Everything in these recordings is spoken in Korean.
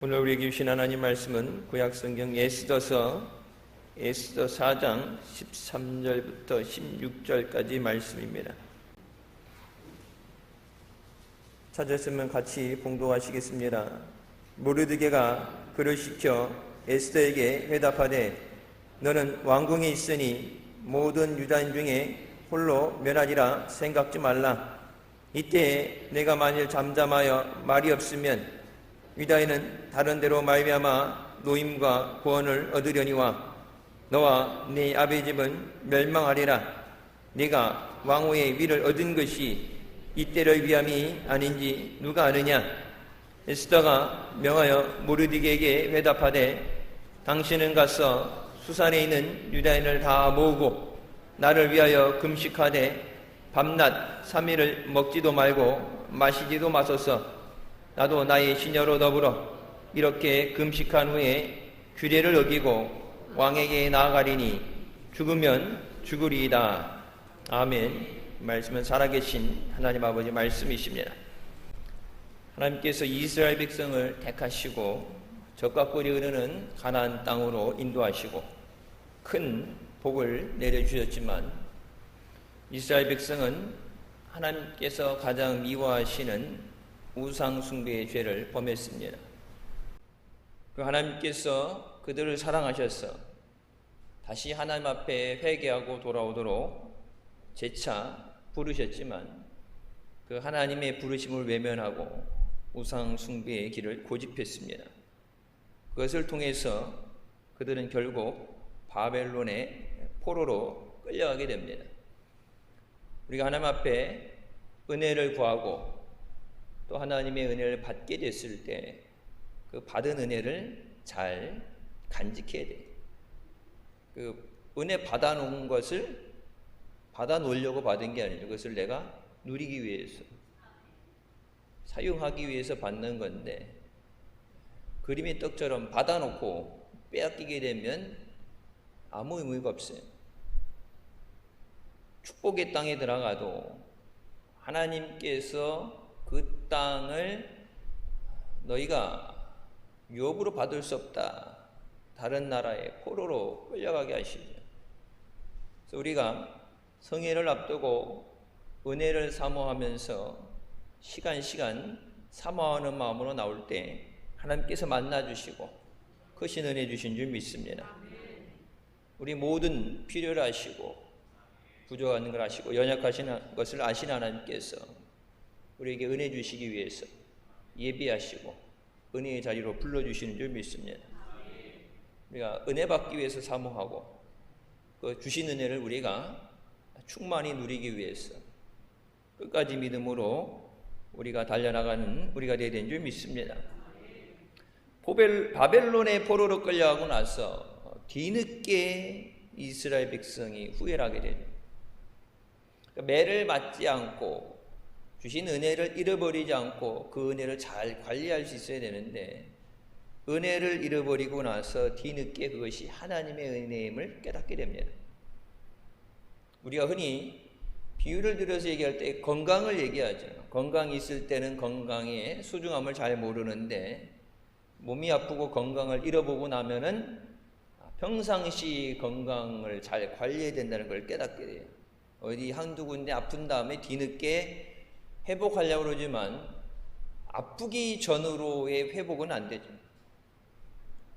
오늘 우리에게 주신 하나님 말씀은 구약성경 에스더서 4장 13절부터 16절까지 말씀입니다. 찾았으면 같이 봉독하시겠습니다. 모르드게가 그를 시켜 에스더에게 회답하되 너는 왕궁에 있으니 모든 유다인 중에 홀로 면하리라 생각지 말라. 이때에 내가 만일 잠잠하여 말이 없으면 유다인은 다른 데로 말미암아 노임과 구원을 얻으려니와 너와 네 아버지 집은 멸망하리라. 네가 왕후의 위를 얻은 것이 이때를 위함이 아닌지 누가 아느냐? 에스더가 명하여 모르드게에게 회답하되 당신은 가서 수산에 있는 유다인을 다 모으고 나를 위하여 금식하되 밤낮 3일을 먹지도 말고 마시지도 마소서. 나도 나의 시녀로 더불어 이렇게 금식한 후에 규례를 어기고 왕에게 나아가리니 죽으면 죽으리이다. 아멘. 말씀은 살아계신 하나님 아버지 말씀이십니다. 하나님께서 이스라엘 백성을 택하시고 적과 꿀이 흐르는 가나안 땅으로 인도하시고 큰 복을 내려주셨지만 이스라엘 백성은 하나님께서 가장 미워하시는 우상 숭배의 죄를 범했습니다. 그 하나님께서 그들을 사랑하셔서 다시 하나님 앞에 회개하고 돌아오도록 재차 부르셨지만 그 하나님의 부르심을 외면하고 우상 숭배의 길을 고집했습니다. 그것을 통해서 그들은 결국 바벨론의 포로로 끌려가게 됩니다. 우리가 하나님 앞에 은혜를 구하고 또 하나님의 은혜를 받게 됐을 때 그 받은 은혜를 잘 간직해야 돼요. 그 은혜 받아놓은 것을 받아놓으려고 받은 게 아니죠. 그것을 내가 누리기 위해서 사용하기 위해서 받는 건데 그림의 떡처럼 받아놓고 빼앗기게 되면 아무 의미가 없어요. 축복의 땅에 들어가도 하나님께서 그 땅을 너희가 유업으로 받을 수 없다. 다른 나라의 포로로 끌려가게 하시죠. 그래서 우리가 성회를 앞두고 은혜를 사모하면서 시간 사모하는 마음으로 나올 때 하나님께서 만나주시고 크신 은혜 주신 줄 믿습니다. 우리 모든 필요를 아시고 부족한 걸 아시고 연약하신 것을 아시는 하나님께서 우리에게 은혜 주시기 위해서 예비하시고 은혜의 자리로 불러주시는 줄 믿습니다. 우리가 은혜 받기 위해서 사모하고 그 주신 은혜를 우리가 충만히 누리기 위해서 끝까지 믿음으로 우리가 달려나가는 우리가 되어야 되는 줄 믿습니다. 바벨론의 포로로 끌려가고 나서 뒤늦게 이스라엘 백성이 후회를 하게 되죠. 매를 맞지 않고 주신 은혜를 잃어버리지 않고 그 은혜를 잘 관리할 수 있어야 되는데 은혜를 잃어버리고 나서 뒤늦게 그것이 하나님의 은혜임을 깨닫게 됩니다. 우리가 흔히 비유를 들어서 얘기할 때 건강을 얘기하죠. 건강이 있을 때는 건강의 소중함을 잘 모르는데 몸이 아프고 건강을 잃어보고 나면은 평상시 건강을 잘 관리해야 된다는 걸 깨닫게 돼요. 어디 한두 군데 아픈 다음에 뒤늦게 회복하려고 그러지만 아프기 전으로의 회복은 안 되죠.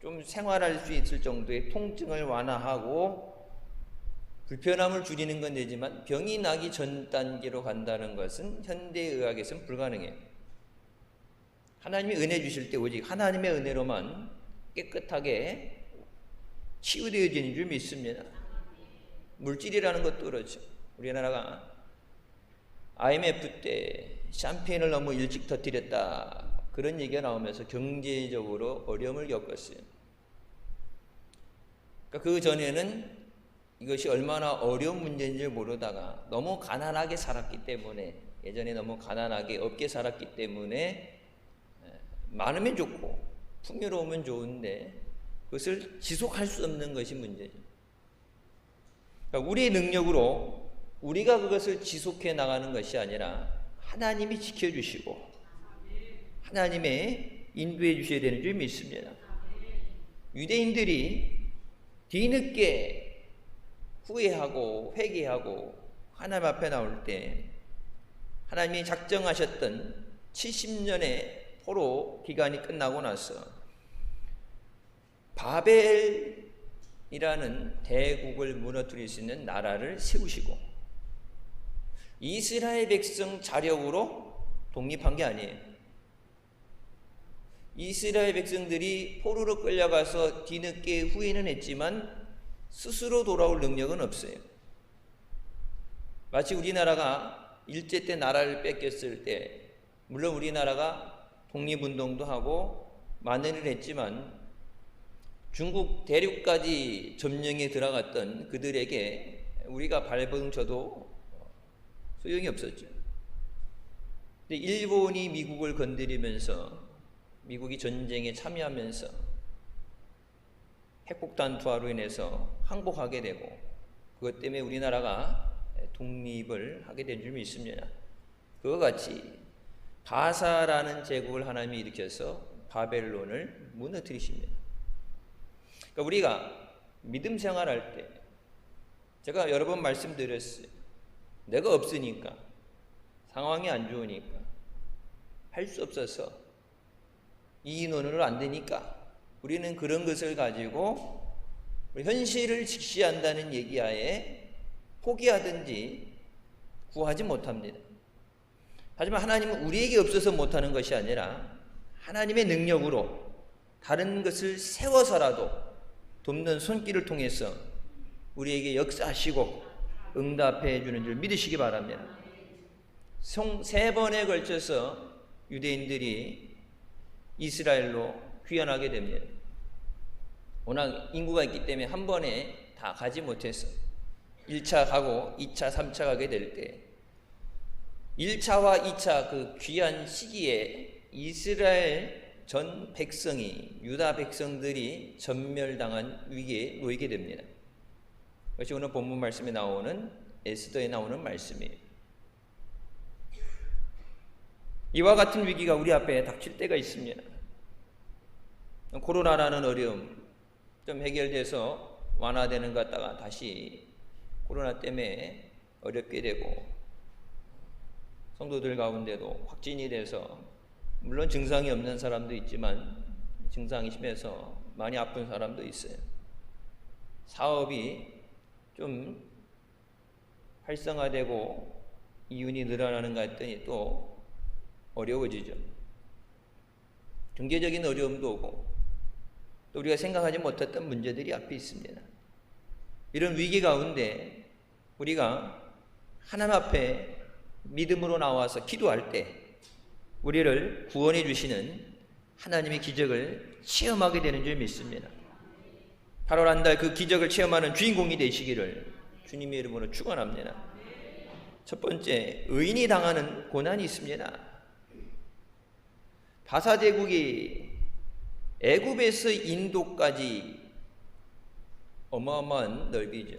좀 생활할 수 있을 정도의 통증을 완화하고 불편함을 줄이는 건 되지만 병이 나기 전 단계로 간다는 것은 현대의학에서는 불가능해요. 하나님이 은혜 주실 때 오직 하나님의 은혜로만 깨끗하게 치유되어지는 줄 믿습니다. 물질이라는 것도 그렇죠. 우리나라가 IMF 때 샴페인을 너무 일찍 터뜨렸다 그런 얘기가 나오면서 경제적으로 어려움을 겪었어요. 그러니까 그 전에는 이것이 얼마나 어려운 문제인지 모르다가 너무 가난하게 살았기 때문에 예전에 너무 가난하게 없게 살았기 때문에 많으면 좋고 풍요로우면 좋은데 그것을 지속할 수 없는 것이 문제죠. 그러니까 우리의 능력으로 우리가 그것을 지속해 나가는 것이 아니라 하나님이 지켜주시고 하나님의 인도해 주셔야 되는 줄 믿습니다. 유대인들이 뒤늦게 후회하고 회개하고 하나님 앞에 나올 때 하나님이 작정하셨던 70년의 포로 기간이 끝나고 나서 바벨이라는 대국을 무너뜨릴 수 있는 나라를 세우시고 이스라엘 백성 자력으로 독립한 게 아니에요. 이스라엘 백성들이 포로로 끌려가서 뒤늦게 후회는 했지만 스스로 돌아올 능력은 없어요. 마치 우리나라가 일제 때 나라를 뺏겼을 때 물론 우리나라가 독립운동도 하고 많은 일을 했지만 중국 대륙까지 점령에 들어갔던 그들에게 우리가 발버둥쳐도 소용이 없었죠. 근데 일본이 미국을 건드리면서 미국이 전쟁에 참여하면서 핵폭탄 투하로 인해서 항복하게 되고 그것 때문에 우리나라가 독립을 하게 된 줄 믿습니다. 그와 같이 바사라는 제국을 하나님이 일으켜서 바벨론을 무너뜨리십니다. 그러니까 우리가 믿음 생활할 때 제가 여러 번 말씀드렸어요. 내가 없으니까 상황이 안 좋으니까 할 수 없어서 이 논으로 안 되니까 우리는 그런 것을 가지고 현실을 직시한다는 얘기하에 포기하든지 구하지 못합니다. 하지만 하나님은 우리에게 없어서 못하는 것이 아니라 하나님의 능력으로 다른 것을 세워서라도 돕는 손길을 통해서 우리에게 역사하시고 응답해 주는 줄 믿으시기 바랍니다. 총 3번에 걸쳐서 유대인들이 이스라엘로 귀환하게 됩니다. 워낙 인구가 있기 때문에 한 번에 다 가지 못해서 1차 가고 2차, 3차 가게 될 때 1차와 2차 그 귀한 시기에 이스라엘 전 백성이 유다 백성들이 전멸당한 위기에 놓이게 됩니다. 그것이 오늘 본문 말씀에 나오는 에스더에 나오는 말씀이에요. 이와 같은 위기가 우리 앞에 닥칠 때가 있습니다. 코로나라는 어려움 좀 해결돼서 완화되는 것 같다가 다시 코로나 때문에 어렵게 되고 성도들 가운데도 확진이 돼서 물론 증상이 없는 사람도 있지만 증상이 심해서 많이 아픈 사람도 있어요. 사업이 좀 활성화되고 이윤이 늘어나는 것 같더니 또 어려워지죠. 경제적인 어려움도 오고 또 우리가 생각하지 못했던 문제들이 앞에 있습니다. 이런 위기 가운데 우리가 하나님 앞에 믿음으로 나와서 기도할 때 우리를 구원해 주시는 하나님의 기적을 체험하게 되는 줄 믿습니다. 8월 한 달 그 기적을 체험하는 주인공이 되시기를 주님의 이름으로 축원합니다. 첫 번째, 의인이 당하는 고난이 있습니다. 바사 제국이 애굽에서 인도까지 어마어마한 넓이죠.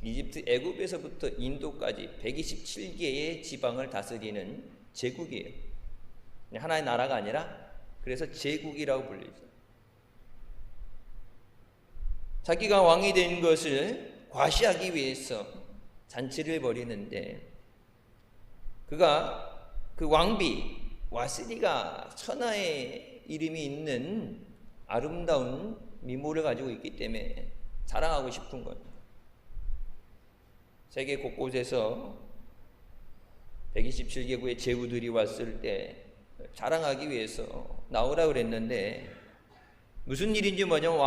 이집트 애굽에서부터 인도까지 127개의 지방을 다스리는 제국이에요. 하나의 나라가 아니라 그래서 제국이라고 불리죠. 자기가 왕이 된 것을 과시하기 위해서 잔치를 벌이는데 그가 그 왕비 와스리가 천하의 이름이 있는 아름다운 미모를 가지고 있기 때문에 자랑하고 싶은 거예요. 세계 곳곳에서 127개국의 제후들이 왔을 때 자랑하기 위해서 나오라고 그랬는데 무슨 일인지 뭐냐면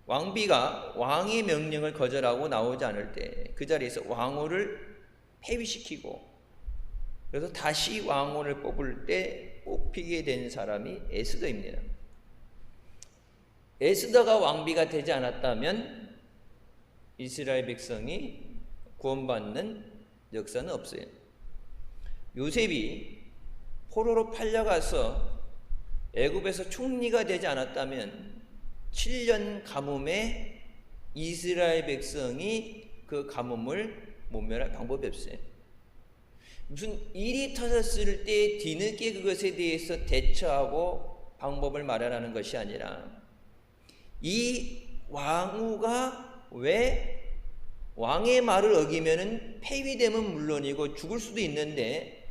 왕비가 왕의 명령을 거절하고 나오지 않을 때 그 자리에서 왕후를 폐위시키고 그래서 다시 왕후를 뽑을 때 뽑히게 된 사람이 에스더입니다. 에스더가 왕비가 되지 않았다면 이스라엘 백성이 구원받는 역사는 없어요. 요셉이 포로로 팔려가서 애굽에서 총리가 되지 않았다면 7년 가뭄에 이스라엘 백성이 그 가뭄을 모면할 방법이 없어요. 무슨 일이 터졌을 때 뒤늦게 그것에 대해서 대처하고 방법을 마련하는 것이 아니라 이 왕후가 왜 왕의 말을 어기면은 폐위되면 물론이고 죽을 수도 있는데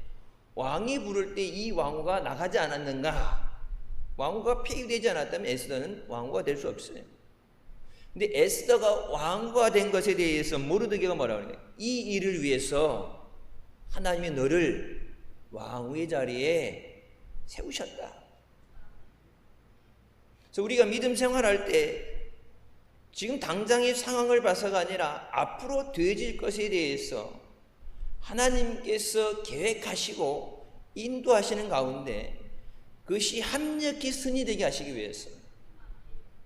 왕이 부를 때 이 왕후가 나가지 않았는가? 왕후가 폐위되지 않았다면 에스더는 왕후가 될 수 없어요. 근데 에스더가 왕후가 된 것에 대해서 모르드게가 뭐라고 하냐? 이 일을 위해서 하나님이 너를 왕후의 자리에 세우셨다. 그래서 우리가 믿음 생활할 때 지금 당장의 상황을 봐서가 아니라 앞으로 되어질 것에 대해서 하나님께서 계획하시고 인도하시는 가운데 그것이 합력히 승리 되게 하시기 위해서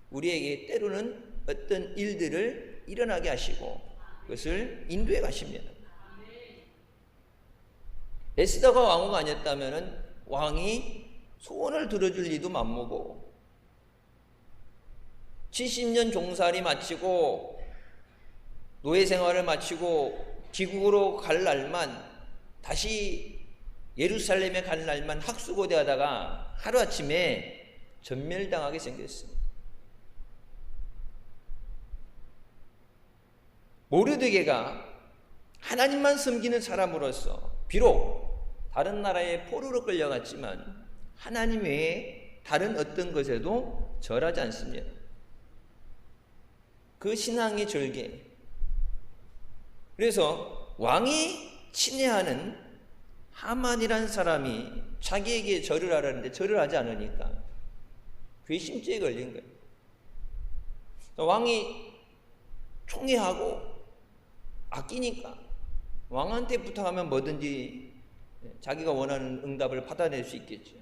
우리에게 때로는 어떤 일들을 일어나게 하시고 그것을 인도해 가십니다. 에스더가 왕후가 아니었다면 왕이 소원을 들어줄 리도 만무고 70년 종살이 마치고 노예 생활을 마치고 귀국으로 갈 날만 다시 예루살렘에 갈 날만 학수고대하다가 하루아침에 전멸당하게 생겼습니다. 모르드게가 하나님만 섬기는 사람으로서 비록 다른 나라의 포로로 끌려갔지만 하나님 외에 다른 어떤 것에도 절하지 않습니다. 그 신앙의 절개. 그래서 왕이 친애하는 하만이라는 사람이 자기에게 절을 하라는데 절을 하지 않으니까 괘씸죄에 걸린 거예요. 왕이 총애하고 아끼니까 왕한테 부탁하면 뭐든지 자기가 원하는 응답을 받아낼 수 있겠죠.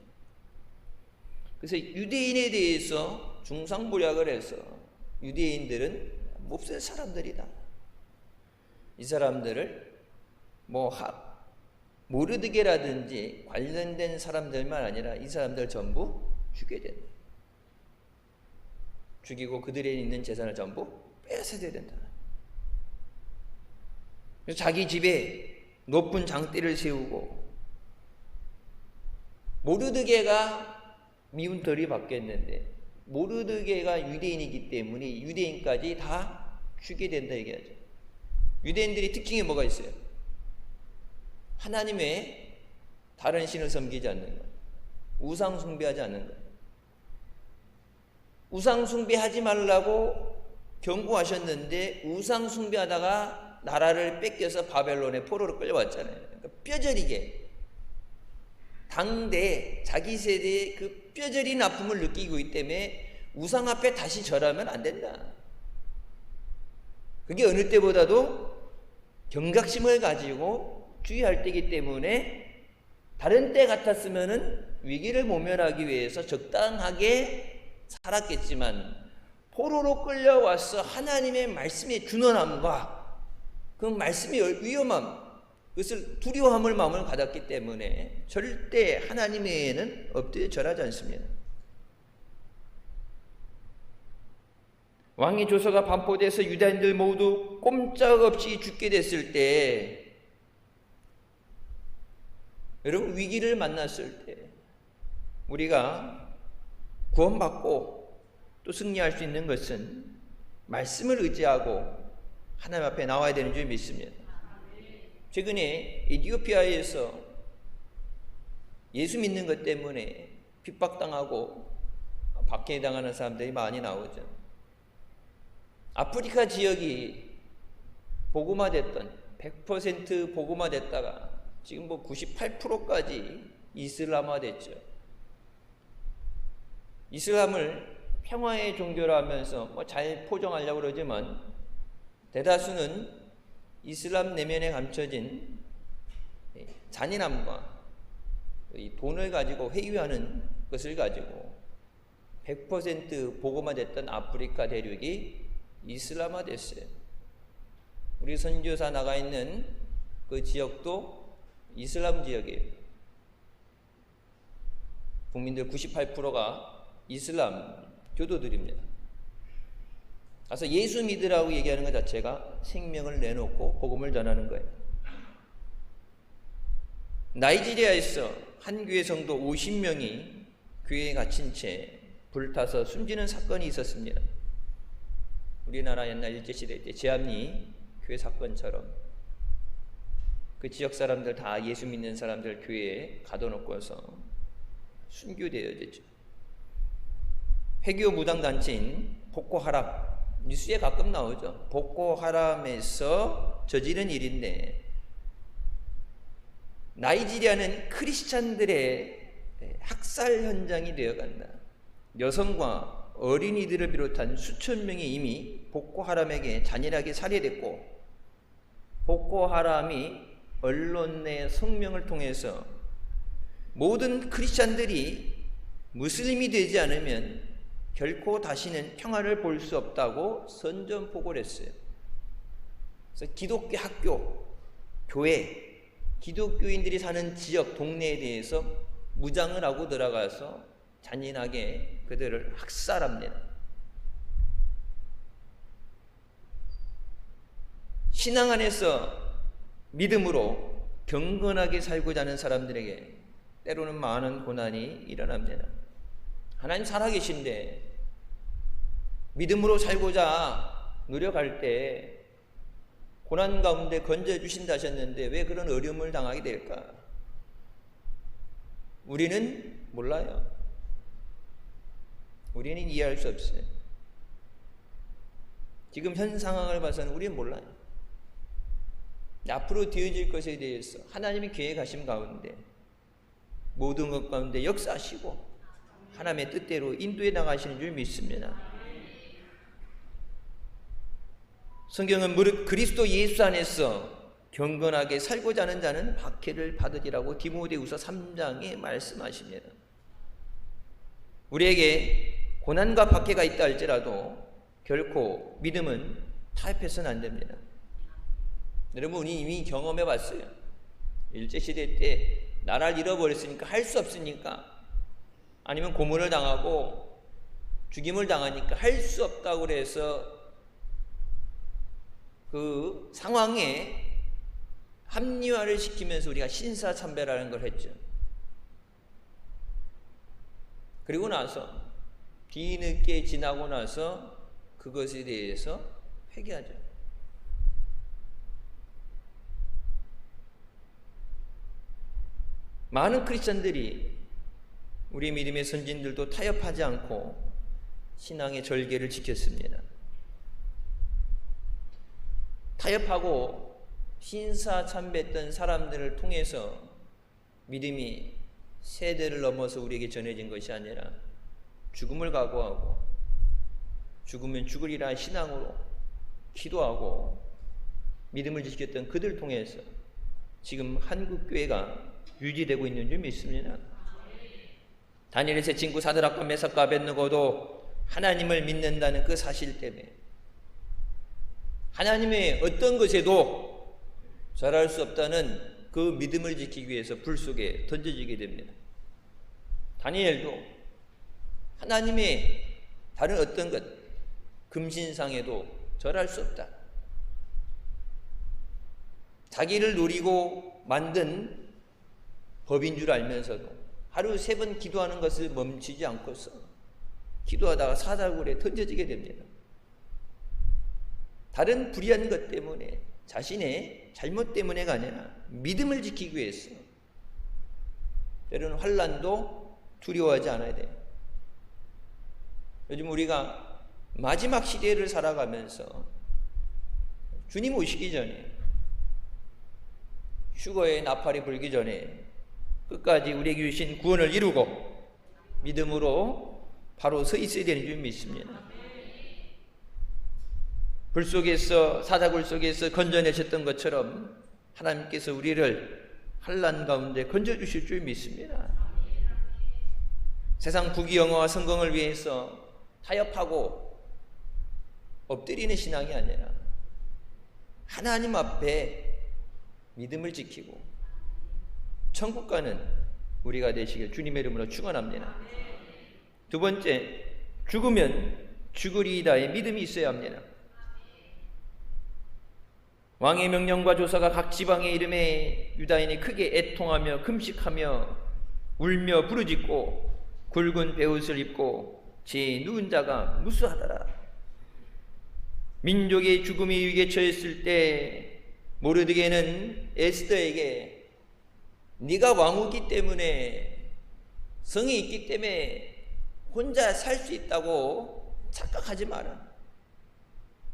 그래서 유대인에 대해서 중상부략을 해서 유대인들은 몹쓸 사람들이다. 이 사람들을 모르드게라든지 관련된 사람들만 아니라 이 사람들 전부 죽여야 된다. 죽이고 그들에 있는 재산을 전부 빼앗아야 된다. 그래서 자기 집에 높은 장대를 세우고 모르드게가 미운 덜이 받겠는데 모르드게가 유대인이기 때문에 유대인까지 다 죽게 된다 얘기하죠. 유대인들이 특징이 뭐가 있어요? 하나님 외에 다른 신을 섬기지 않는 것, 우상 숭배하지 않는 것. 우상 숭배하지 말라고 경고하셨는데 우상 숭배하다가 나라를 뺏겨서 바벨론의 포로로 끌려왔잖아요. 그러니까 뼈저리게 당대 자기 세대의 그 뼈저린 아픔을 느끼고 있기 때문에 우상 앞에 다시 절하면 안 된다. 그게 어느 때보다도 경각심을 가지고 주의할 때이기 때문에 다른 때 같았으면은 위기를 모면하기 위해서 적당하게 살았겠지만 포로로 끌려와서 하나님의 말씀의 준원함과 그 말씀의 위험함, 그것을 두려워함을 마음을 가졌기 때문에 절대 하나님 외에는 엎드려 절하지 않습니다. 왕의 조서가 반포돼서 유다인들 모두 꼼짝없이 죽게 됐을 때 여러분 위기를 만났을 때 우리가 구원받고 또 승리할 수 있는 것은 말씀을 의지하고 하나님 앞에 나와야 되는 줄 믿습니다. 최근에 에티오피아에서 예수 믿는 것 때문에 핍박당하고 박해당하는 사람들이 많이 나오죠. 아프리카 지역이 복음화됐던 100% 복음화됐다가 지금 98%까지 이슬람화됐죠. 이슬람을 평화의 종교로 하면서 잘 포장하려고 그러지만 대다수는 이슬람 내면에 감춰진 잔인함과 이 돈을 가지고 회유하는 것을 가지고 100% 복음화됐던 아프리카 대륙이 이슬람화됐어요. 우리 선교사 나가 있는 그 지역도 이슬람 지역이에요. 국민들 98%가 이슬람 교도들입니다. 그래서 예수 믿으라고 얘기하는 것 자체가 생명을 내놓고 복음을 전하는 거예요. 나이지리아에서 한 교회 성도 50명이 교회에 갇힌 채 불타서 숨지는 사건이 있었습니다. 우리나라 옛날 일제시대 때 제암리 교회 사건처럼 그 지역 사람들 다 예수 믿는 사람들 교회에 가둬놓고서 순교되어졌죠. 회교 무당단체인 보코하람, 뉴스에 가끔 나오죠. 보코하람에서 저지른 일인데, 나이지리아는 크리스찬들의 학살 현장이 되어간다. 여성과 어린이들을 비롯한 수천 명이 이미 보코하람에게 잔인하게 살해됐고, 보코하람이 언론 내 성명을 통해서 모든 크리스찬들이 무슬림이 되지 않으면 결코 다시는 평화를 볼 수 없다고 선전포고를 했어요. 그래서 기독교 학교, 교회, 기독교인들이 사는 지역, 동네에 대해서 무장을 하고 들어가서 잔인하게 그들을 학살합니다. 신앙 안에서 믿음으로 경건하게 살고자 하는 사람들에게 때로는 많은 고난이 일어납니다. 하나님 살아계신데 믿음으로 살고자 노력할 때 고난 가운데 건져주신다 하셨는데 왜 그런 어려움을 당하게 될까? 우리는 몰라요. 우리는 이해할 수 없어요. 지금 현 상황을 봐서는 우리는 몰라요. 앞으로 되어질 것에 대해서 하나님의 계획하심 가운데 모든 것 가운데 역사하시고 하나님의 뜻대로 인도해 나가시는 줄 믿습니다. 성경은 무릇 그리스도 예수 안에서 경건하게 살고자 하는 자는 박해를 받으리라고 디모데후서 3장에 말씀하십니다. 우리에게 고난과 박해가 있다 할지라도 결코 믿음은 타협해서는 안 됩니다. 여러분, 이미 경험해 봤어요. 일제시대 때 나라를 잃어버렸으니까 할 수 없으니까, 아니면 고문을 당하고 죽임을 당하니까 할 수 없다고 그래서 그 상황에 합리화를 시키면서 우리가 신사참배라는 걸 했죠. 그리고 나서 뒤늦게 지나고 나서 그것에 대해서 회개하죠. 많은 크리스천들이, 우리 믿음의 선진들도 타협하지 않고 신앙의 절개를 지켰습니다. 타협하고 신사참배했던 사람들을 통해서 믿음이 세대를 넘어서 우리에게 전해진 것이 아니라 죽음을 각오하고 죽으면 죽으리라 신앙으로 기도하고 믿음을 지켰던 그들 통해서 지금 한국교회가 유지되고 있는 줄 믿습니다. 다니엘의 세 친구 사드락과 메삭과 아벳느고도 하나님을 믿는다는 그 사실 때문에 하나님의 어떤 것에도 절할 수 없다는 그 믿음을 지키기 위해서 불 속에 던져지게 됩니다. 다니엘도 하나님의 다른 어떤 것, 금신상에도 절할 수 없다. 자기를 노리고 만든 법인 줄 알면서도 하루 3번 기도하는 것을 멈추지 않고서 기도하다가 사자굴에 던져지게 됩니다. 다른 불의한 것 때문에, 자신의 잘못 때문에가 아니라 믿음을 지키기 위해서 때로는 환난도 두려워하지 않아야 돼요. 요즘 우리가 마지막 시대를 살아가면서 주님 오시기 전에, 휴거의 나팔이 불기 전에 끝까지 우리에게 주신 구원을 이루고 믿음으로 바로 서 있어야 되는 줄 믿습니다. 불 속에서, 사자굴 속에서 건져내셨던 것처럼 하나님께서 우리를 환난 가운데 건져주실 줄 믿습니다. 세상 부귀영화와 성공을 위해서 타협하고 엎드리는 신앙이 아니라 하나님 앞에 믿음을 지키고 천국 가는 우리가 되시길 주님의 이름으로 축원합니다. 두 번째, 죽으면 죽으리이다의 믿음이 있어야 합니다. 왕의 명령과 조사가 각 지방에 이름에 유다인이 크게 애통하며 금식하며 울며 부르짖고 굵은 베옷을 입고 제 누운 자가 무수하더라. 민족의 죽음이 위기에 처했을 때 모르드게는 에스더에게 네가 왕후기 때문에 성이 있기 때문에 혼자 살 수 있다고 착각하지 마라.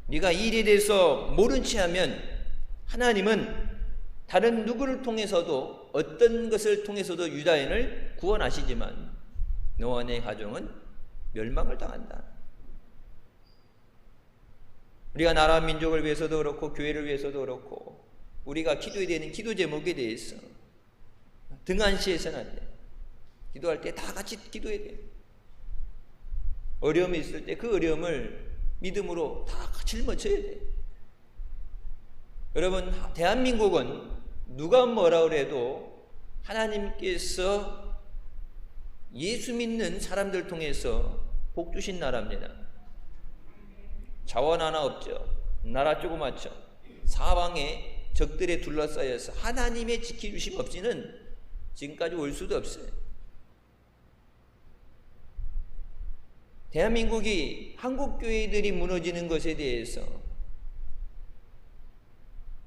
네가 이 일에 대해서 모른 체 하면 하나님은 다른 누구를 통해서도 어떤 것을 통해서도 유다인을 구원하시지만 너와 내 가정은 멸망을 당한다. 우리가 나라 민족을 위해서도 그렇고 교회를 위해서도 그렇고 우리가 기도해야 되는 기도 제목에 대해서 등한시해서는 안 돼. 기도할 때 다 같이 기도해야 돼. 어려움이 있을 때 그 어려움을 믿음으로 다 같이 짊어져야 돼. 여러분, 대한민국은 누가 뭐라 그래도 하나님께서 예수 믿는 사람들 통해서 복 주신 나라입니다. 자원 하나 없죠. 나라 조그맣죠. 사방에 적들에 둘러싸여서 하나님의 지켜주심 없이는 지금까지 올 수도 없어요. 대한민국이 한국교회들이 무너지는 것에 대해서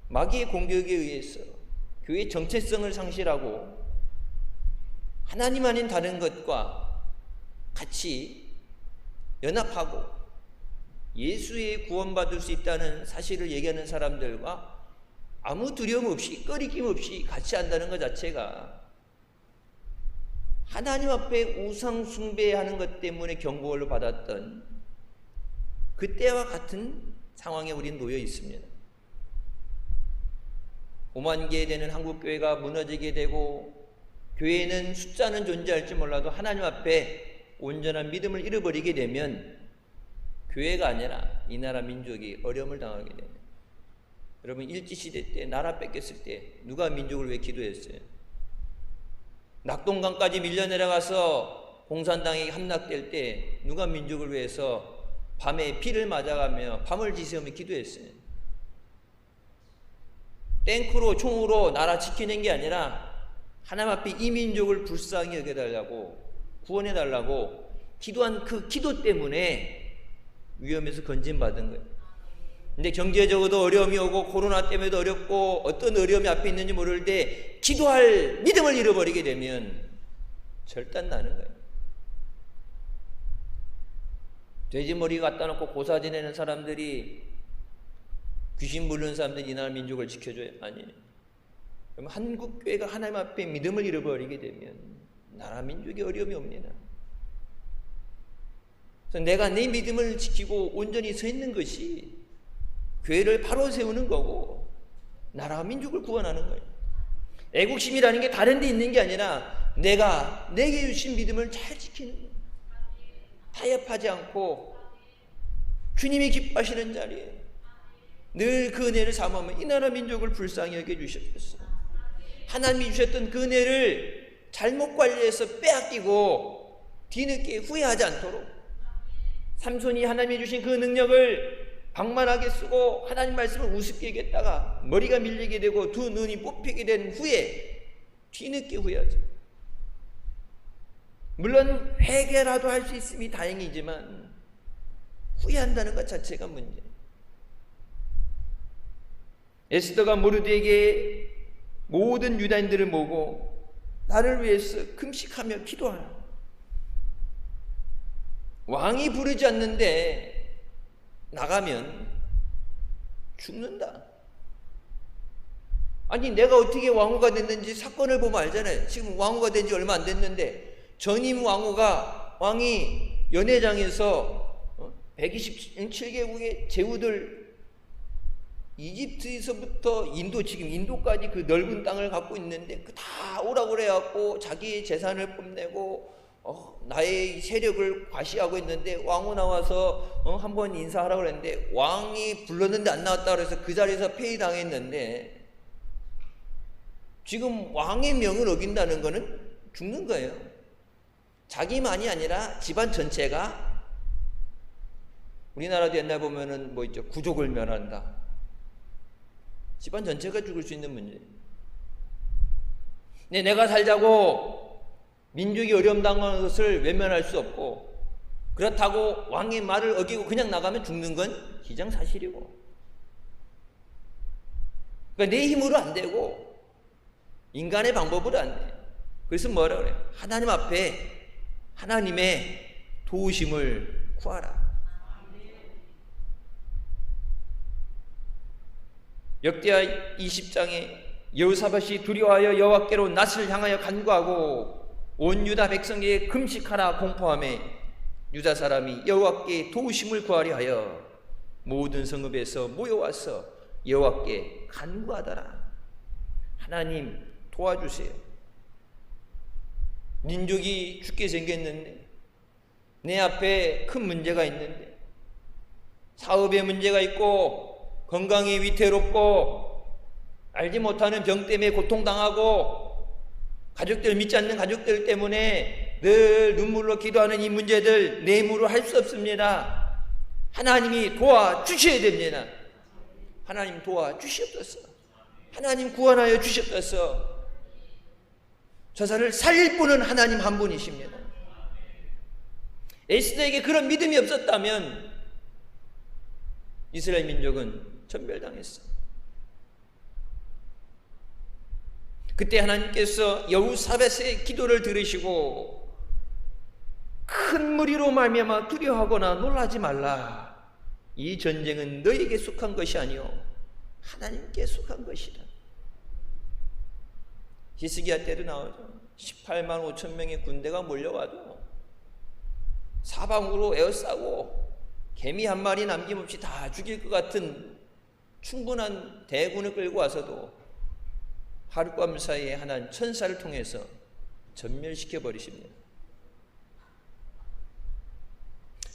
마귀의 공격에 의해서 교회의 정체성을 상실하고 하나님 아닌 다른 것과 같이 연합하고 예수의 구원받을 수 있다는 사실을 얘기하는 사람들과 아무 두려움 없이 꺼리낌 없이 같이 한다는 것 자체가 하나님 앞에 우상 숭배하는 것 때문에 경고를 받았던 그때와 같은 상황에 우리는 놓여 있습니다. 5만 개 되는 한국교회가 무너지게 되고 교회는 숫자는 존재할지 몰라도 하나님 앞에 온전한 믿음을 잃어버리게 되면 교회가 아니라 이 나라 민족이 어려움을 당하게 됩니다. 여러분, 일제시대 때 나라 뺏겼을 때 누가 민족을 위해 기도했어요? 낙동강까지 밀려 내려가서 공산당이 함락될 때 누가 민족을 위해서 밤에 피를 맞아가며 밤을 지새우며 기도했어요? 탱크로 총으로 나라 지키는 게 아니라 하나님 앞에 이 민족을 불쌍히 여겨달라고 구원해달라고 기도한 그 기도 때문에 위험에서 건진받은 거예요. 근데 경제적으로도 어려움이 오고 코로나 때문에도 어렵고 어떤 어려움이 앞에 있는지 모를 때 기도할 믿음을 잃어버리게 되면 절단 나는 거예요. 돼지머리 갖다 놓고 고사 지내는 사람들이 귀신 부르는 사람들이 이 나라 민족을 지켜줘요? 아니에요. 그럼 한국교회가 하나님 앞에 믿음을 잃어버리게 되면 나라 민족이 어려움이 옵니다. 그래서 내가 내 믿음을 지키고 온전히 서 있는 것이 교회를 바로 세우는 거고 나라와 민족을 구원하는 거예요. 애국심이라는 게 다른 데 있는 게 아니라 내가 내게 주신 믿음을 잘 지키는 거예요. 타협하지 않고 주님이 기뻐하시는 자리에 늘 그 은혜를 삼으면 이 나라 민족을 불쌍히 여겨주셨어요. 하나님이 주셨던 그 은혜를 잘못 관리해서 빼앗기고 뒤늦게 후회하지 않도록 삼손이 하나님이 주신 그 능력을 방만하게 쓰고 하나님 말씀을 우습게 얘기했다가 머리가 밀리게 되고 두 눈이 뽑히게 된 후에 뒤늦게 후회하죠. 물론 회개라도 할 수 있음이 다행이지만 후회한다는 것 자체가 문제예요. 에스더가 모르드에게 모든 유다인들을 모으고 나를 위해서 금식하며 기도하라. 왕이 부르지 않는데 나가면 죽는다. 아니, 내가 어떻게 왕후가 됐는지 사건을 보면 알잖아요. 지금 왕후가 된 지 얼마 안 됐는데 전임 왕이 연회장에서 127개국의 제후들 이집트에서부터 인도, 지금 인도까지 그 넓은 땅을 갖고 있는데 그 다 오라고 그래갖고 자기의 재산을 뽐내고 나의 세력을 과시하고 있는데 왕후 나와서 한번 인사하라고 그랬는데 왕이 불렀는데 안 나왔다 그래서 그 자리에서 폐위당했는데 지금 왕의 명을 어긴다는 거는 죽는 거예요. 자기만이 아니라 집안 전체가. 우리나라도 옛날 보면은 뭐 있죠, 구족을 멸한다, 집안 전체가 죽을 수 있는 문제. 근데 내가 살자고 민족이 어려움 당하는 것을 외면할 수 없고, 그렇다고 왕의 말을 어기고 그냥 나가면 죽는 건 기정사실이고, 그러니까 내 힘으로 안 되고 인간의 방법으로 안 돼. 그래서 뭐라 그래요? 하나님 앞에 하나님의 도우심을 구하라. 역대하 20장에 여호사밧이 두려워하여 여호와께로 낯을 향하여 간구하고 온 유다 백성에게 금식하라 공포하며 유다 사람이 여호와께 도우심을 구하려 하여 모든 성읍에서 모여와서 여호와께 간구하더라. 하나님 도와주세요. 민족이 죽게 생겼는데, 내 앞에 큰 문제가 있는데, 사업에 문제가 있고 건강이 위태롭고 알지 못하는 병 때문에 고통당하고 가족들, 믿지 않는 가족들 때문에 늘 눈물로 기도하는 이 문제들 내 힘으로 할 수 없습니다. 하나님이 도와주셔야 됩니다. 하나님 도와주시옵소서. 하나님 구원하여 주시옵소서. 저사를 살릴 분은 하나님 한 분이십니다. 에스더에게 그런 믿음이 없었다면 이스라엘 민족은 전멸당했어. 그때 하나님께서 여호사밧의 기도를 들으시고 큰 무리로 말미암아 두려워하거나 놀라지 말라. 이 전쟁은 너에게 속한 것이 아니요 하나님께 속한 것이라. 히스기야 때도 나오죠. 18만 5천 명의 군대가 몰려와도 사방으로 에워싸고 개미 한 마리 남김없이 다 죽일 것 같은 충분한 대군을 끌고 와서도 하룻밤 사이에 하나님 천사를 통해서 전멸시켜 버리십니다.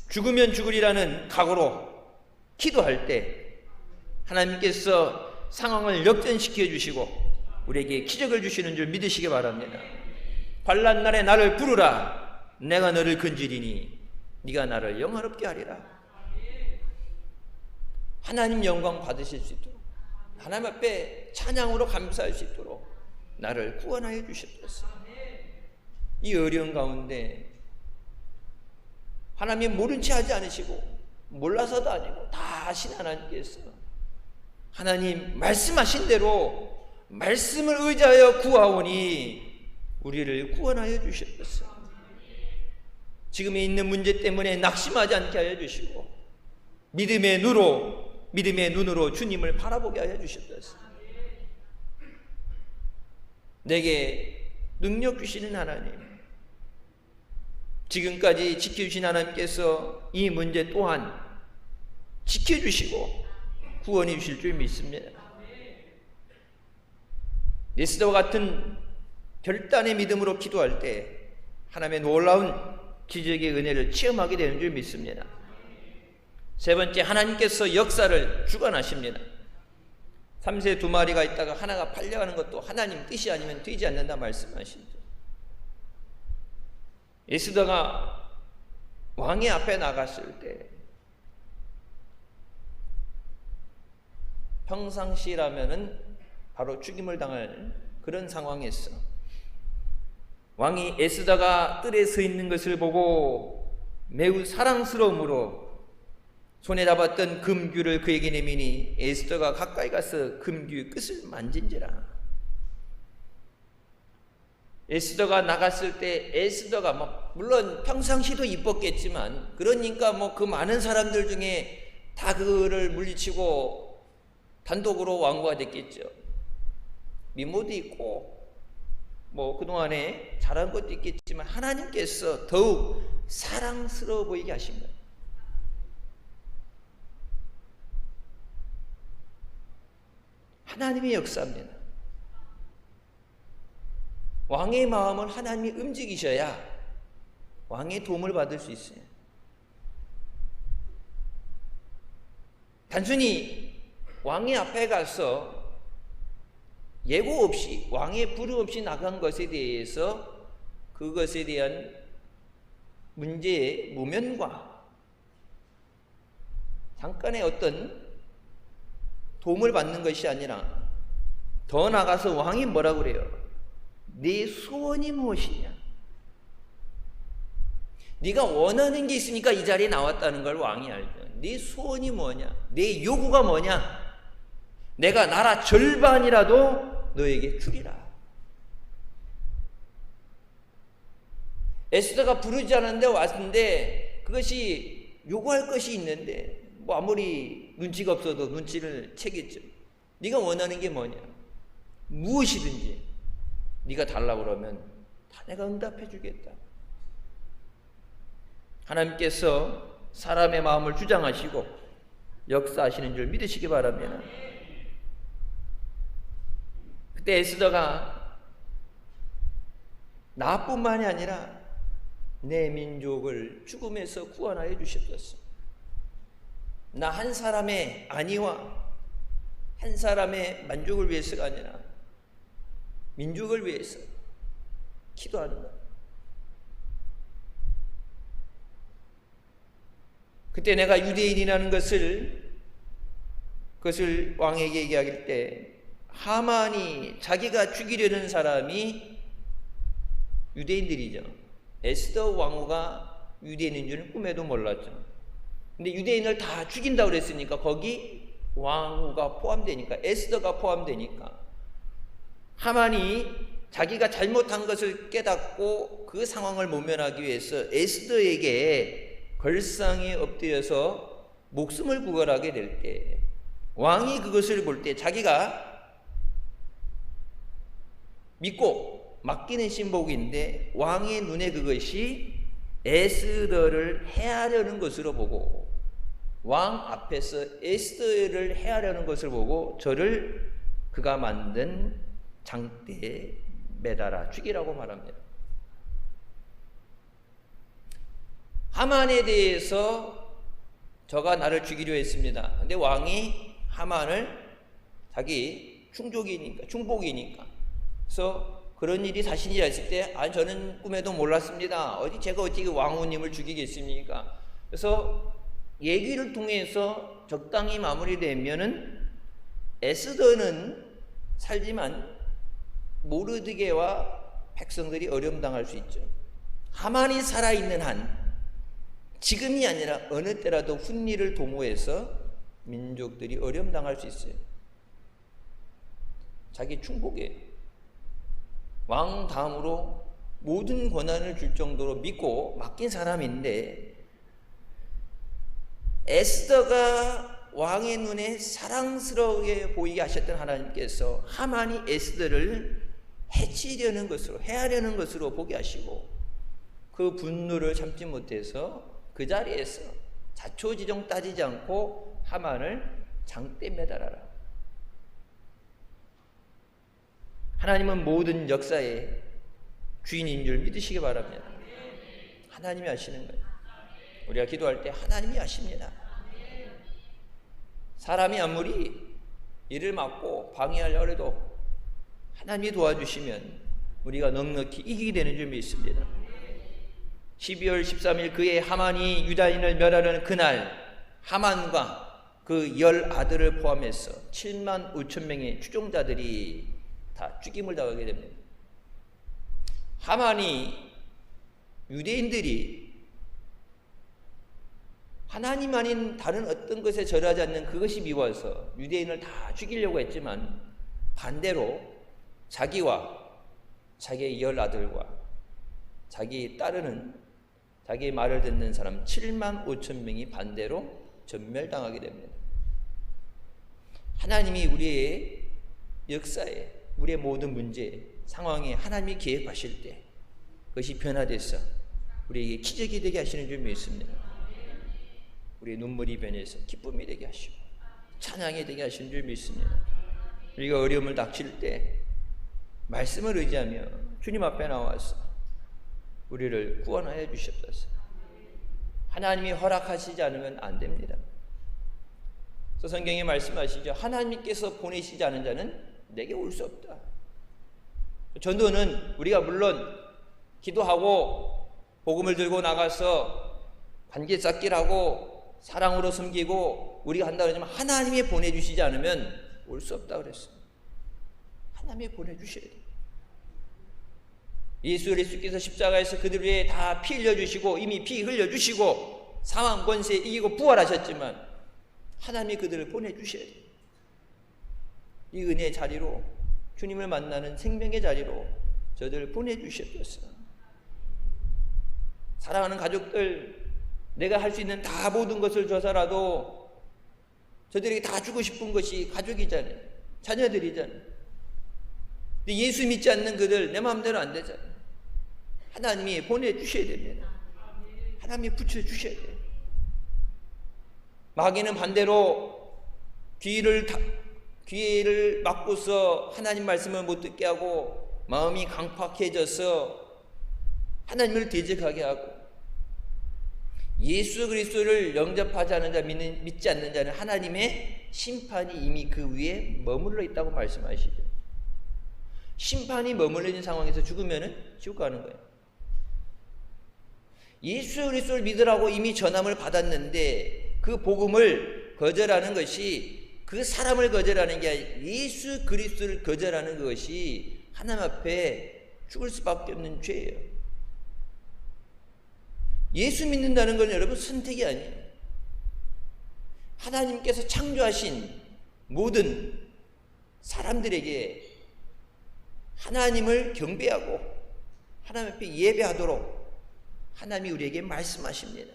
죽으면 죽으리라는 각오로 기도할 때 하나님께서 상황을 역전시켜 주시고 우리에게 기적을 주시는 줄 믿으시기 바랍니다. 환난 날에 나를 부르라. 내가 너를 건지리니 네가 나를 영화롭게 하리라. 하나님 영광 받으실 수 있도록, 하나님 앞에 찬양으로 감사할 수 있도록 나를 구원하여 주셨습니다. 이 어려운 가운데 하나님 모른 채 하지 않으시고 몰라서도 아니고 다 아신 하나님께서 하나님 말씀하신 대로 말씀을 의지하여 구하오니 우리를 구원하여 주셨습니다. 지금에 있는 문제 때문에 낙심하지 않게 하여 주시고 믿음의 눈으로 주님을 바라보게 하여 주셨습니다. 내게 능력 주시는 하나님, 지금까지 지켜주신 하나님께서 이 문제 또한 지켜주시고 구원해 주실 줄 믿습니다. 에스더와 같은 결단의 믿음으로 기도할 때 하나님의 놀라운 기적의 은혜를 체험하게 되는 줄 믿습니다. 세 번째, 하나님께서 역사를 주관하십니다. 3세 2마리가 있다가 하나가 팔려가는 것도 하나님 뜻이 아니면 되지 않는다 말씀하시죠. 에스더가 왕의 앞에 나갔을 때 평상시라면은 바로 죽임을 당할 그런 상황이었어. 왕이 에스더가 뜰에 서 있는 것을 보고 매우 사랑스러움으로 손에 잡았던 금규를 그에게 내미니 에스더가 가까이 가서 금규의 끝을 만진지라. 에스더가 나갔을 때 에스더가 물론 평상시도 이뻤겠지만 그러니까 그 많은 사람들 중에 다 그를 물리치고 단독으로 왕후가 됐겠죠. 미모도 있고 그동안에 잘한 것도 있겠지만 하나님께서 더욱 사랑스러워 보이게 하신 거예요. 하나님의 역사입니다. 왕의 마음을 하나님이 움직이셔야 왕의 도움을 받을 수 있어요. 단순히 왕의 앞에 가서 예고 없이 왕의 부름 없이 나간 것에 대해서 그것에 대한 문제의 모면과 잠깐의 어떤 도움을 받는 것이 아니라 더 나아가서 왕이 뭐라고 그래요? 네 소원이 무엇이냐? 네가 원하는 게 있으니까 이 자리에 나왔다는 걸 왕이 알죠. 네 소원이 뭐냐? 네 요구가 뭐냐? 내가 나라 절반이라도 너에게 주리라. 에스더가 부르지 않았는데 왔는데 그것이 요구할 것이 있는데 뭐 아무리 눈치가 없어도 눈치를 채겠죠. 네가 원하는 게 뭐냐? 무엇이든지 네가 달라고 그러면 다 내가 응답해 주겠다. 하나님께서 사람의 마음을 주장하시고 역사하시는 줄 믿으시기 바랍니다. 그때 에스더가 나뿐만이 아니라 내 민족을 죽음에서 구원하여 주셨었어. 나 한 사람의 안위와 한 사람의 만족을 위해서가 아니라 민족을 위해서 기도한다. 그때 내가 유대인이라는 그것을 왕에게 얘기할 때 하만이 자기가 죽이려는 사람이 유대인들이죠. 에스더 왕후가 유대인인 줄은 꿈에도 몰랐죠. 근데 유대인을 다 죽인다고 그랬으니까 거기 왕후가 포함되니까 에스더가 포함되니까 하만이 자기가 잘못한 것을 깨닫고 그 상황을 모면하기 위해서 에스더에게 걸상에 엎드려서 목숨을 구걸하게 될 때 왕이 그것을 볼 때 자기가 믿고 맡기는 신복인데 왕의 눈에 그것이 에스더를 해하려는 것으로 보고 왕 앞에서 에스더를 해하려는 것을 보고 저를 그가 만든 장대에 매달아 죽이라고 말합니다. 하만에 대해서 저가 나를 죽이려 했습니다. 근데 왕이 하만을 자기 충복이니까 그래서 그런 일이 자신이 했을 때 저는 꿈에도 몰랐습니다. 제가 어떻게 왕후님을 죽이겠습니까? 그래서 얘기를 통해서 적당히 마무리되면은 에스더는 살지만 모르드게와 백성들이 어려움 당할 수 있죠. 하만이 살아있는 한 지금이 아니라 어느 때라도 훈리를 도모해서 민족들이 어려움 당할 수 있어요. 자기 충복에 왕 다음으로 모든 권한을 줄 정도로 믿고 맡긴 사람인데 에스더가 왕의 눈에 사랑스러우게 보이게 하셨던 하나님께서 하만이 에스더를 해치려는 것으로 해하려는 것으로 보게 하시고 그 분노를 참지 못해서 그 자리에서 자초지종 따지지 않고 하만을 장대에 매달아라. 하나님은 모든 역사의 주인인 줄 믿으시기 바랍니다. 하나님이 하시는 거예요. 우리가 기도할 때 하나님이 하십니다. 사람이 아무리 일을 맡고 방해하려고 해도 하나님이 도와주시면 우리가 넉넉히 이기게 되는 줄 믿습니다. 12월 13일 그의 하만이 유다인을 멸하려는 그날 하만과 그 10아들을 포함해서 7만 5천 명의 추종자들이 다 죽임을 당하게 됩니다. 하만이 유대인들이 하나님 아닌 다른 어떤 것에 절하지 않는 그것이 미워서 유대인을 다 죽이려고 했지만 반대로 자기와 자기의 10아들과 자기 따르는 자기의 말을 듣는 사람 7만 5천 명이 반대로 전멸당하게 됩니다. 하나님이 우리의 역사에 우리의 모든 문제, 상황에 하나님이 계획하실 때 그것이 변화돼서 우리에게 기적이 되게 하시는 줄 믿습니다. 우리의 눈물이 변해서 기쁨이 되게 하시고 찬양이 되게 하시는 줄 믿습니다. 우리가 어려움을 닥칠 때 말씀을 의지하며 주님 앞에 나와서 우리를 구원하여 주셨소서. 하나님이 허락하시지 않으면 안 됩니다. 그래서 성경에 말씀하시죠. 하나님께서 보내시지 않은 자는 내게 올 수 없다. 전도는 우리가 물론 기도하고 복음을 들고 나가서 관계 쌓기를 하고 사랑으로 섬기고 우리가 한다고 하지만 하나님이 보내주시지 않으면 올 수 없다고 그랬어요. 하나님이 보내주셔야 돼요. 예수 그리스도께서 십자가에서 그들 위해 다 피 흘려주시고 이미 피 흘려주시고 사망 권세 이기고 부활하셨지만 하나님이 그들을 보내주셔야 돼요. 이 은혜의 자리로 주님을 만나는 생명의 자리로 저들을 보내주셨어요. 사랑하는 가족들, 내가 할 수 있는 다 모든 것을 줘서라도 저들에게 다 주고 싶은 것이 가족이잖아요. 자녀들이잖아요. 근데 예수 믿지 않는 그들 내 마음대로 안 되잖아요. 하나님이 보내주셔야 됩니다. 하나님이 붙여주셔야 돼요. 마귀는 반대로 귀를 막고서 하나님 말씀을 못 듣게 하고 마음이 강팍해져서 하나님을 대적하게 하고 예수 그리스도를 영접하지 않는 자, 믿지 않는 자는 하나님의 심판이 이미 그 위에 머물러 있다고 말씀하시죠. 심판이 머물러 있는 상황에서 죽으면 지옥 가는 거예요. 예수 그리스도를 믿으라고 이미 전함을 받았는데 그 복음을 거절하는 것이 그 사람을 거절하는 게 아니라 예수 그리스도를 거절하는 것이 하나님 앞에 죽을 수밖에 없는 죄예요. 예수 믿는다는 건 여러분 선택이 아니에요. 하나님께서 창조하신 모든 사람들에게 하나님을 경배하고 하나님 앞에 예배하도록 하나님이 우리에게 말씀하십니다.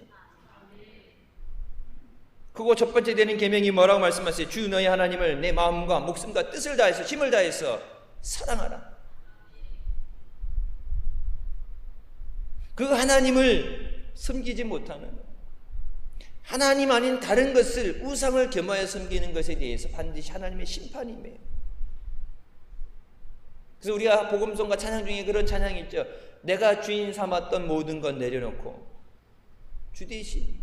그거 첫 번째 되는 계명이 뭐라고 말씀하세요? 주 너희 하나님을 내 마음과 목숨과 뜻을 다해서 힘을 다해서 사랑하라. 그 하나님을 섬기지 못하는 하나님 아닌 다른 것을 우상을 겸하여 섬기는 것에 대해서 반드시 하나님의 심판이 임해요. 그래서 우리가 복음성과 찬양 중에 그런 찬양이 있죠. 내가 주인 삼았던 모든 건 내려놓고 주 대신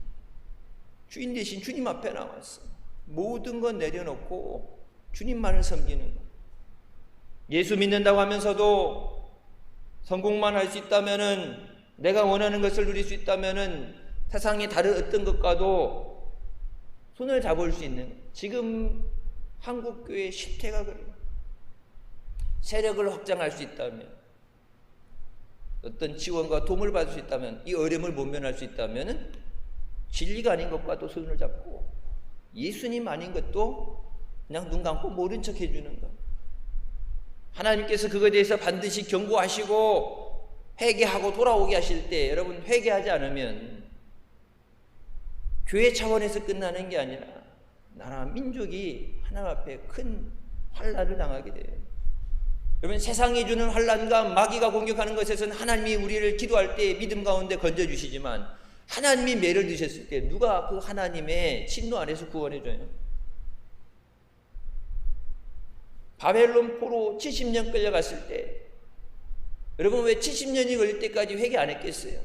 주인 대신 주님 앞에 나왔어. 모든 건 내려놓고 주님만을 섬기는 것. 예수 믿는다고 하면서도 성공만 할 수 있다면은, 내가 원하는 것을 누릴 수 있다면은 세상의 다른 어떤 것과도 손을 잡을 수 있는, 지금 한국교회 실태가 그래요. 세력을 확장할 수 있다면, 어떤 지원과 도움을 받을 수 있다면, 이 어려움을 모면할 수 있다면은 진리가 아닌 것과도 손을 잡고 예수님 아닌 것도 그냥 눈 감고 모른 척 해주는 것. 하나님께서 그거에 대해서 반드시 경고하시고 회개하고 돌아오게 하실 때, 여러분 회개하지 않으면 교회 차원에서 끝나는 게 아니라 나라 민족이 하나님 앞에 큰 환난을 당하게 돼요. 여러분 세상이 주는 환난과 마귀가 공격하는 것에서는 하나님이 우리를 기도할 때 믿음 가운데 건져주시지만, 하나님이 매를 드셨을 때 누가 그 하나님의 침노 안에서 구원해줘요? 바벨론 포로 70년 끌려갔을 때, 여러분 왜 70년이 걸릴 때까지 회개 안 했겠어요?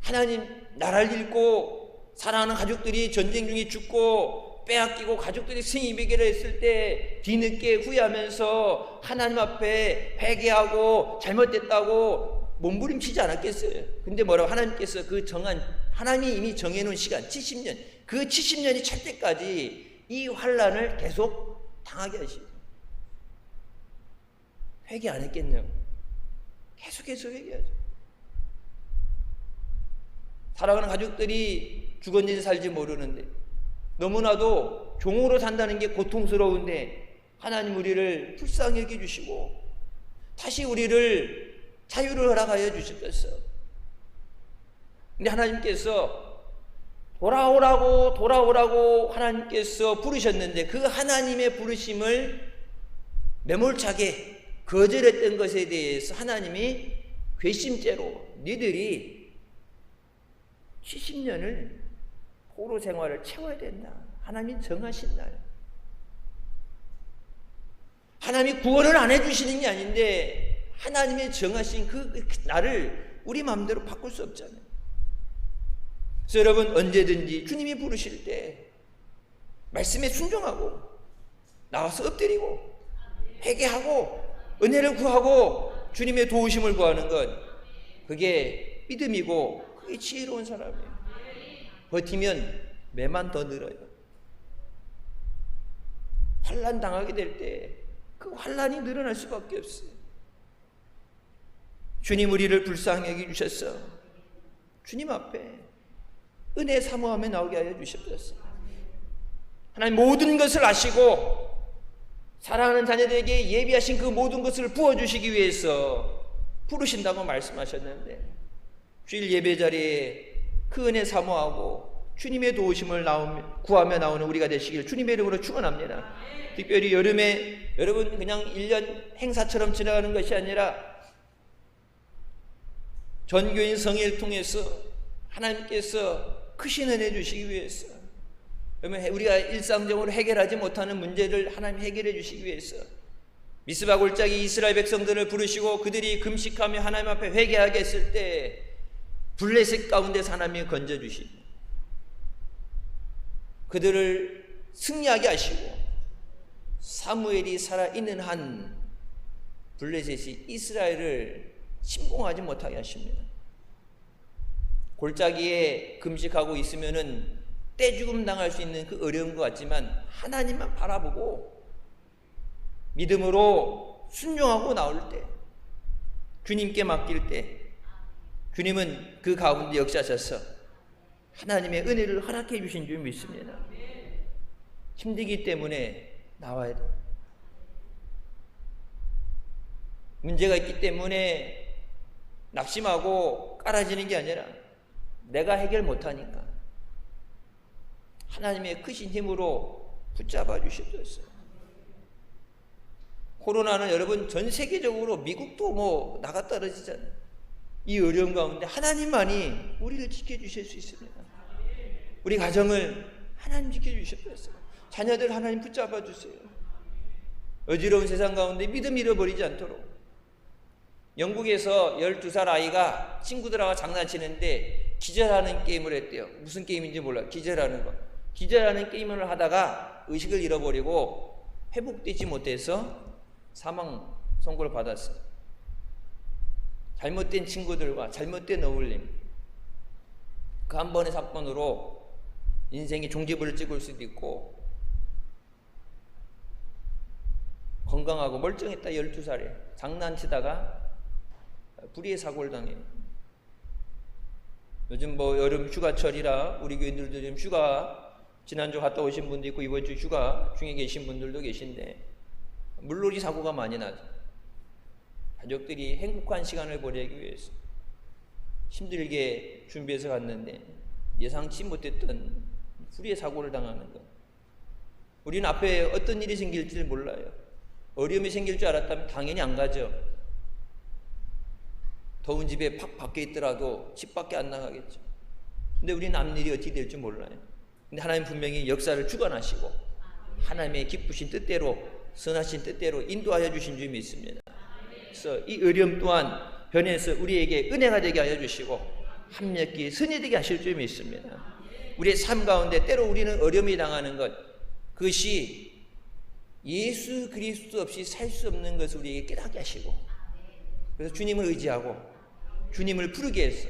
하나님 나라를 잃고 사랑하는 가족들이 전쟁 중에 죽고 빼앗기고 가족들이 승리배계를 했을 때 뒤늦게 후회하면서 하나님 앞에 회개하고 잘못됐다고 몸부림치지 않았겠어요? 근데 뭐라고? 하나님께서 그 하나님이 이미 정해놓은 시간 70년, 그 70년이 찰 때까지 이 환난을 계속 당하게 하시고, 회개 안 했겠냐고. 계속해서 회개하죠. 사랑하는 가족들이 죽었는지 살지 모르는데, 너무나도 종으로 산다는 게 고통스러운데 하나님 우리를 불쌍히 여겨주시고 다시 우리를 자유를 허락하여 주셨겠어요. 근데 하나님께서 돌아오라고 하나님께서 부르셨는데, 그 하나님의 부르심을 매몰차게 거절했던 것에 대해서 하나님이 괘씸죄로 니들이 70년을 포로 생활을 채워야 된다. 하나님이 정하신 날. 하나님이 구원을 안 해주시는 게 아닌데 하나님의 정하신 그 날을 우리 마음대로 바꿀 수 없잖아요. 그래서 여러분 언제든지 주님이 부르실 때 말씀에 순종하고 나와서 엎드리고 회개하고 은혜를 구하고 주님의 도우심을 구하는 것, 그게 믿음이고 그게 지혜로운 사람이에요. 버티면 매만 더 늘어요. 환난 당하게 될 때 그 환난이 늘어날 수밖에 없어요. 주님 우리를 불쌍히 여겨주셨어. 주님 앞에 은혜 사모함에 나오게 하여 주셨어요. 하나님 모든 것을 아시고 사랑하는 자녀들에게 예비하신 그 모든 것을 부어주시기 위해서 부르신다고 말씀하셨는데, 주일 예배 자리에 그 은혜 사모하고 주님의 도우심을 구하며 나오는 우리가 되시길 주님의 이름으로 축원합니다. 특별히 여름에 여러분 그냥 1년 행사처럼 지나가는 것이 아니라 전교인 성회를 통해서 하나님께서 크신 은혜 주시기 위해서, 그러면 우리가 일상적으로 해결하지 못하는 문제를 하나님 해결해 주시기 위해서 미스바 골짜기 이스라엘 백성들을 부르시고 그들이 금식하며 하나님 앞에 회개하게 했을 때 블레셋 가운데서 하나님이 건져주시고 그들을 승리하게 하시고, 사무엘이 살아있는 한 블레셋이 이스라엘을 침공하지 못하게 하십니다. 골짜기에 금식하고 있으면은 떼죽음 당할 수 있는 그 어려운 것 같지만 하나님만 바라보고 믿음으로 순종하고 나올 때, 주님께 맡길 때 주님은 그 가운데 역사하셔서 하나님의 은혜를 허락해 주신 줄 믿습니다. 힘들기 때문에 나와야 돼. 문제가 있기 때문에 낙심하고 깔아지는 게 아니라 내가 해결 못하니까 하나님의 크신 힘으로 붙잡아 주셨어요. 코로나는 여러분 전 세계적으로 미국도 뭐 나가 떨어지잖아요. 이 어려운 가운데 하나님만이 우리를 지켜주실 수 있습니다. 우리 가정을 하나님 지켜주셨어요. 자녀들 하나님 붙잡아 주세요. 어지러운 세상 가운데 믿음 잃어버리지 않도록. 영국에서 12살 아이가 친구들하고 장난치는데 기절하는 게임을 했대요. 무슨 게임인지 몰라요. 기절하는 거. 기절하는 게임을 하다가 의식을 잃어버리고 회복되지 못해서 사망 선고를 받았어요. 잘못된 친구들과 잘못된 어울림, 그 한 번의 사건으로 인생의 종지부를 찍을 수도 있고, 건강하고 멀쩡했다 12살에 장난치다가 불의의 사고를 당해요. 요즘 뭐 여름 휴가철이라 우리 교인들도 좀 휴가 지난주 갔다 오신 분도 있고 이번 주 휴가 중에 계신 분들도 계신데 물놀이 사고가 많이 나죠. 가족들이 행복한 시간을 보내기 위해서 힘들게 준비해서 갔는데 예상치 못했던 불의의 사고를 당하는 것. 우리는 앞에 어떤 일이 생길지 몰라요. 어려움이 생길 줄 알았다면 당연히 안 가죠. 더운 집에 팍 밖에 있더라도 집 밖에 안 나가겠죠. 근데 우리는 앞일이 어떻게 될지 몰라요. 근데 하나님 분명히 역사를 주관하시고 하나님의 기쁘신 뜻대로, 선하신 뜻대로 인도하여 주신 줄 믿습니다. 그래서 이 어려움 또한 변해서 우리에게 은혜가 되게 하여 주시고 합력히 선이 되게 하실 줄 믿습니다. 우리의 삶 가운데 때로 우리는 어려움이 당하는 것, 그것이 예수 그리스도 없이 살 수 없는 것을 우리에게 깨닫게 하시고, 그래서 주님을 의지하고 주님을 부르게 해서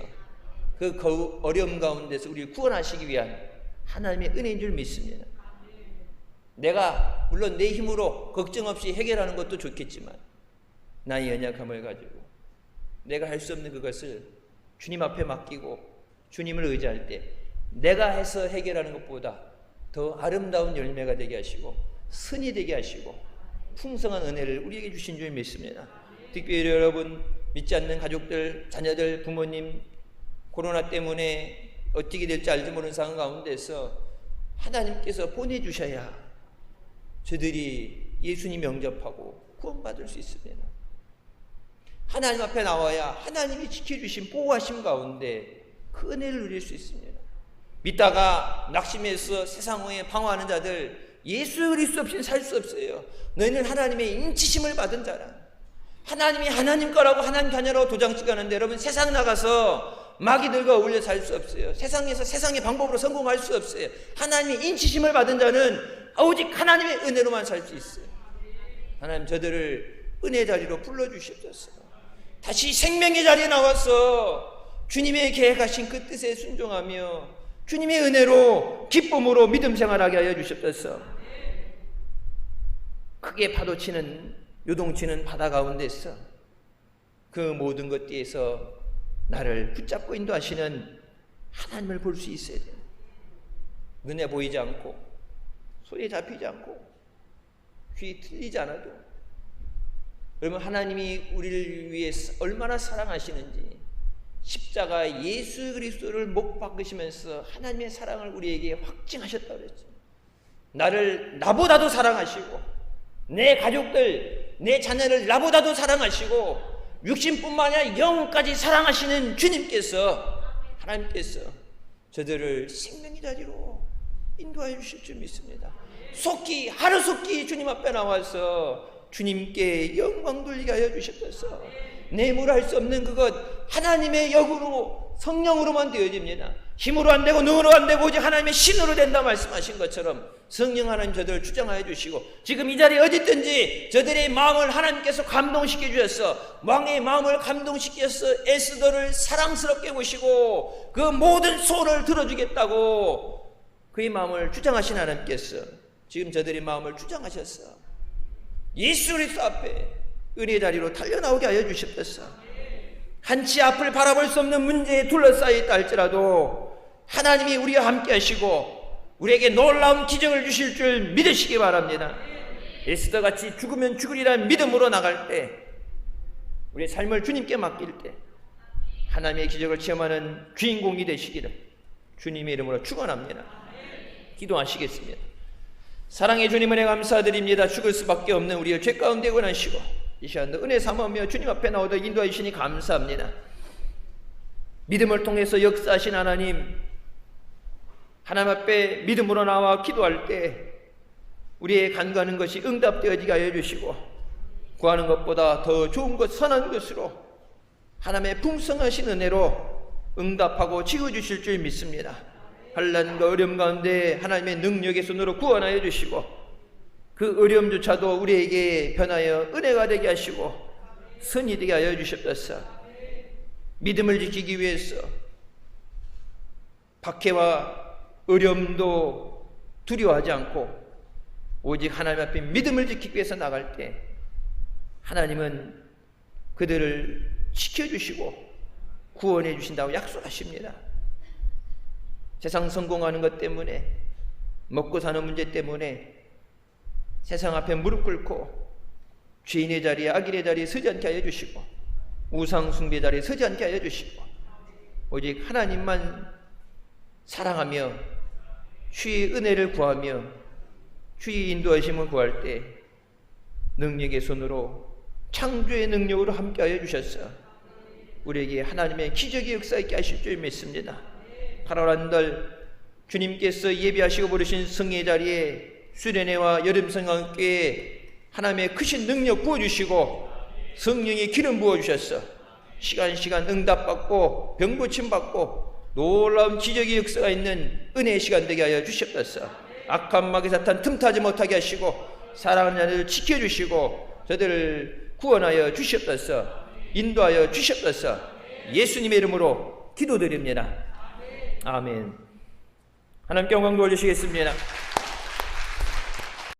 그 어려움 가운데서 우리를 구원하시기 위한 하나님의 은혜인 줄 믿습니다. 내가 물론 내 힘으로 걱정 없이 해결하는 것도 좋겠지만 나의 연약함을 가지고 내가 할 수 없는 그것을 주님 앞에 맡기고 주님을 의지할 때 내가 해서 해결하는 것보다 더 아름다운 열매가 되게 하시고 선이 되게 하시고 풍성한 은혜를 우리에게 주신 줄 믿습니다. 특별히 여러분 믿지 않는 가족들, 자녀들, 부모님 코로나 때문에 어떻게 될지 알지 모르는 상황 가운데서 하나님께서 보내주셔야 저들이 예수님 영접하고 구원받을 수 있습니다. 하나님 앞에 나와야 하나님이 지켜주신 보호하심 가운데 그 은혜를 누릴 수 있습니다. 믿다가 낙심해서 세상에 방황하는 자들, 예수 그리스도 없이는 살 수 없어요. 너희는 하나님의 인치심을 받은 자라. 하나님이 하나님 거라고 하나님 자녀라고 도장 찍었는데 여러분 세상 나가서 마귀들과 어울려 살 수 없어요. 세상에서 세상의 방법으로 성공할 수 없어요. 하나님의 인치심을 받은 자는 오직 하나님의 은혜로만 살 수 있어요. 하나님 저들을 은혜 자리로 불러주시옵소서. 다시 생명의 자리에 나와서 주님의 계획하신 그 뜻에 순종하며 주님의 은혜로 기쁨으로 믿음 생활하게 하여 주셨소서. 크게 파도치는 요동치는 바다 가운데서 그 모든 것 뒤에서 나를 붙잡고 인도하시는 하나님을 볼 수 있어야 돼요. 눈에 보이지 않고 소리에 잡히지 않고 귀에 들리지 않아도 여러분, 하나님이 우리를 위해서 얼마나 사랑하시는지, 십자가 예수 그리스도를 못 박으시면서 하나님의 사랑을 우리에게 확증하셨다고 그랬죠. 나를 나보다도 사랑하시고 내 가족들, 내 자녀를 나보다도 사랑하시고 육신뿐만 아니라 영혼까지 사랑하시는 주님께서, 하나님께서 저들을 생명의 자리로 인도하여 주실 줄 믿습니다. 속히 하루속히 주님 앞에 나와서 주님께 영광 돌리게 하여 주셨소서. 내물할 수 없는 그것 하나님의 역으로 성령으로만 되어집니다. 힘으로 안 되고 능으로 안 되고 오직 하나님의 신으로 된다 말씀하신 것처럼 성령 하나님 저들을 주장하여 주시고, 지금 이 자리에 어디 있든지 저들의 마음을 하나님께서 감동시켜 주셔서 왕의 마음을 감동시켜서 에스더를 사랑스럽게 보시고 그 모든 소원을 들어주겠다고 그의 마음을 주장하신 하나님께서 지금 저들의 마음을 주장하셨어. 예수 그리스도 앞에 은혜의 자리로 달려나오게 하여 주셨소서. 한치 앞을 바라볼 수 없는 문제에 둘러싸여 있다 할지라도 하나님이 우리와 함께 하시고 우리에게 놀라운 기적을 주실 줄 믿으시기 바랍니다. 에스더같이 죽으면 죽으리라는 믿음으로 나갈 때, 우리의 삶을 주님께 맡길 때 하나님의 기적을 체험하는 주인공이 되시기를 주님의 이름으로 축원합니다. 기도하시겠습니다. 사랑의 주님, 은혜 감사드립니다. 죽을 수밖에 없는 우리의 죄 가운데 원하시고 이 시간도 은혜 삼으며 주님 앞에 나오도록 인도해 주시니 감사합니다. 믿음을 통해서 역사하신 하나님, 하나님 앞에 믿음으로 나와 기도할 때 우리의 간구하는 것이 응답되어지게 하여 주시고 구하는 것보다 더 좋은 것, 선한 것으로 하나님의 풍성하신 은혜로 응답하고 지어주실 줄 믿습니다. 환난과 어려움 가운데 하나님의 능력의 손으로 구원하여 주시고 그 어려움조차도 우리에게 변하여 은혜가 되게 하시고 선이 되게 하여 주셨소서. 믿음을 지키기 위해서 박해와 어려움도 두려워하지 않고 오직 하나님 앞에 믿음을 지키기 위해서 나갈 때 하나님은 그들을 지켜주시고 구원해 주신다고 약속하십니다. 세상 성공하는 것 때문에, 먹고 사는 문제 때문에 세상 앞에 무릎 꿇고 죄인의 자리에, 악인의 자리에 서지 않게 하여 주시고 우상 숭배 자리에 서지 않게 하여 주시고 오직 하나님만 사랑하며 주의 은혜를 구하며 주의 인도하심을 구할 때 능력의 손으로, 창조의 능력으로 함께 하여 주셨어 우리에게 하나님의 기적의 역사 있게 하실 줄 믿습니다. 8월 한 달 주님께서 예비하시고 부르신 성의 자리에 수련회와 여름성강교회에 하나님의 크신 능력 부어주시고 성령의 기름 부어주셨어. 시간 응답받고 병고침 받고 놀라운 기적의 역사가 있는 은혜의 시간 되게 하여 주셨소서. 악한 마귀 사탄 틈타지 못하게 하시고 사랑하는 자들을 지켜주시고 저들을 구원하여 주셨소서. 인도하여 주셨소서. 예수님의 이름으로 기도드립니다. 아멘. 하나님께 영광 돌리시겠습니다.